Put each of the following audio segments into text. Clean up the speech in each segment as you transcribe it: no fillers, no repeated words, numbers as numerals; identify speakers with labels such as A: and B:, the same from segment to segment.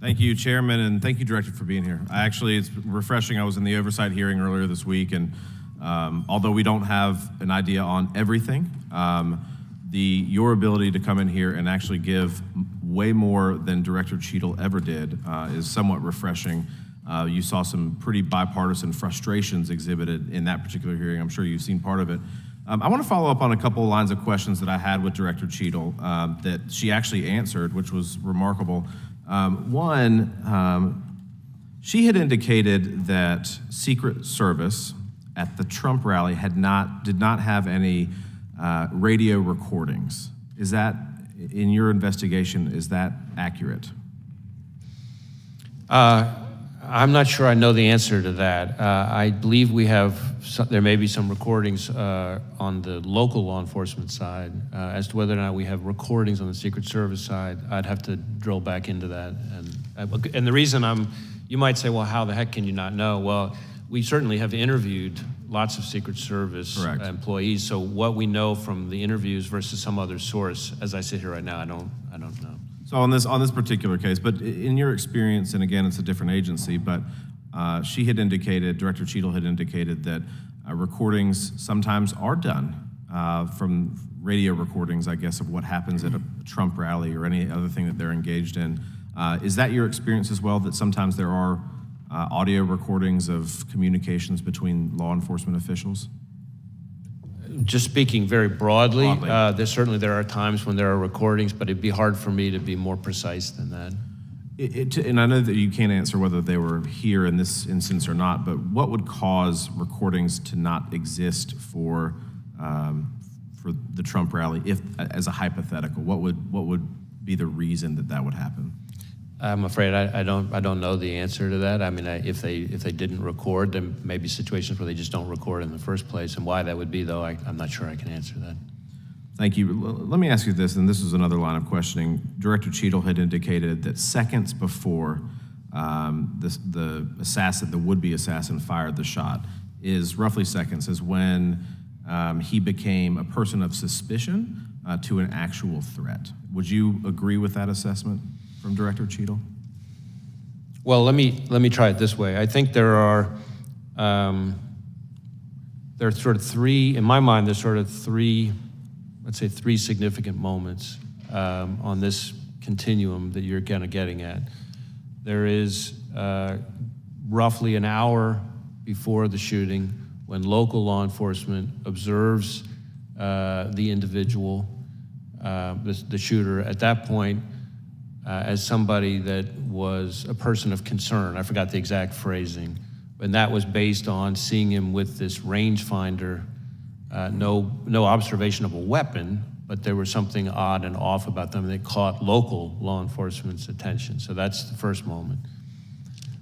A: Thank you, Chairman, and thank you, Director, for being here. It's refreshing. I was in the oversight hearing earlier this week, and although we don't have an idea on everything, your ability to come in here and actually give way more than Director Cheadle ever did is somewhat refreshing. You saw some pretty bipartisan frustrations exhibited in that particular hearing. I'm sure you've seen part of it. I want to follow up on a couple of lines of questions that I had with Director Cheadle that she actually answered, which was remarkable. She had indicated that Secret Service at the Trump rally did not have any radio recordings. Is that, in your investigation, is that accurate?
B: I'm not sure I know the answer to that. I believe there may be some recordings on the local law enforcement side. As to whether or not we have recordings on the Secret Service side, I'd have to drill back into that. And the reason you might say, well, how the heck can you not know? Well, we certainly have interviewed lots of Secret Service employees, so what we know from the interviews versus some other source, as I sit here right now, I don't know.
A: So on this particular case, but in your experience, and again, it's a different agency, but Director Cheadle had indicated that recordings sometimes are done from radio recordings, I guess, of what happens at a Trump rally or any other thing that they're engaged in. Is that your experience as well, that sometimes there are audio recordings of communications between law enforcement officials?
B: Just speaking very broadly. There are times when there are recordings, but it'd be hard for me to be more precise than that.
A: And I know that you can't answer whether they were here in this instance or not, but what would cause recordings to not exist for the Trump rally, if, as a hypothetical? What would be the reason that would happen?
B: I'm afraid I don't know the answer to that. I mean, if they didn't record, there may be situations where they just don't record in the first place, and why that would be, though, I'm not sure I can answer that.
A: Thank you. Let me ask you this, and this is another line of questioning. Director Cheadle had indicated that seconds before the would-be assassin fired the shot, is roughly seconds, is when he became a person of suspicion to an actual threat. Would you agree with that assessment from Director Cheadle?
B: Well, let me try it this way. I think there are sort of three, in my mind, there's sort of three significant moments on this continuum that you're kind of getting at. There is roughly an hour before the shooting when local law enforcement observes the individual, the shooter. At that point, as somebody that was a person of concern. I forgot the exact phrasing, and that was based on seeing him with this rangefinder, no observation of a weapon, but there was something odd and off about them that caught local law enforcement's attention. So that's the first moment.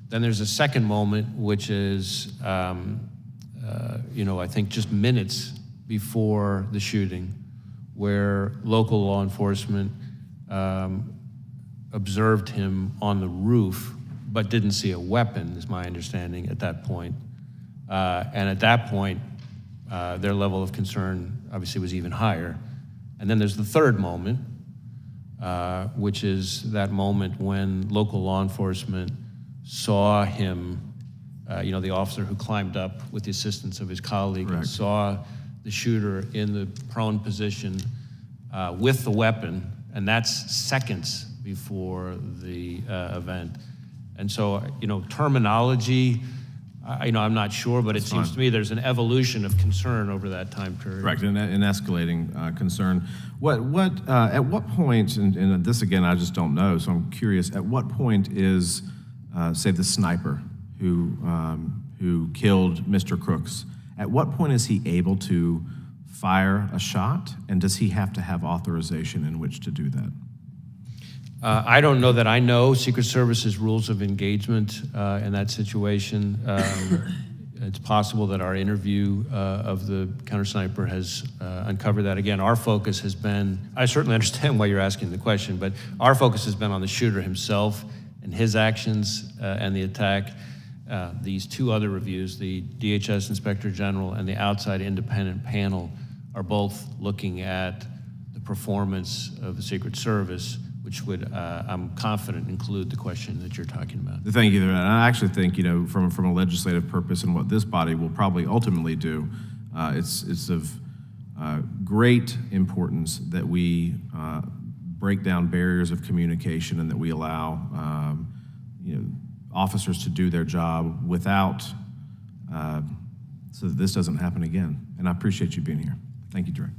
B: Then there's a second moment, which is, I think just minutes before the shooting, where local law enforcement observed him on the roof, but didn't see a weapon, is my understanding at that point. And at that point, their level of concern obviously was even higher. And then there's the third moment, which is that moment when local law enforcement saw him, the officer who climbed up with the assistance of his colleague, and saw the shooter in the prone position with the weapon, and that's seconds before the event. And so, terminology, I'm not sure, but it seems to me there's an evolution of concern over that time period.
A: Correct, an escalating concern. At what point, and this again I just don't know, so I'm curious, at what point is, say, the sniper who killed Mr. Crooks, at what point is he able to fire a shot, and does he have to have authorization in which to do that?
B: I don't know that I know Secret Service's rules of engagement in that situation. It's possible that our interview of the counter sniper has uncovered that. Again, our focus has been, I certainly understand why you're asking the question, but our focus has been on the shooter himself and his actions and the attack. These two other reviews, the DHS Inspector General and the outside independent panel, are both looking at the performance of the Secret Service, which would, I'm confident, include the question that you're talking about.
A: Thank you. And I actually think, from a legislative purpose and what this body will probably ultimately do, it's of great importance that we break down barriers of communication and that we allow, officers to do their job without, so that this doesn't happen again. And I appreciate you being here. Thank you, Director.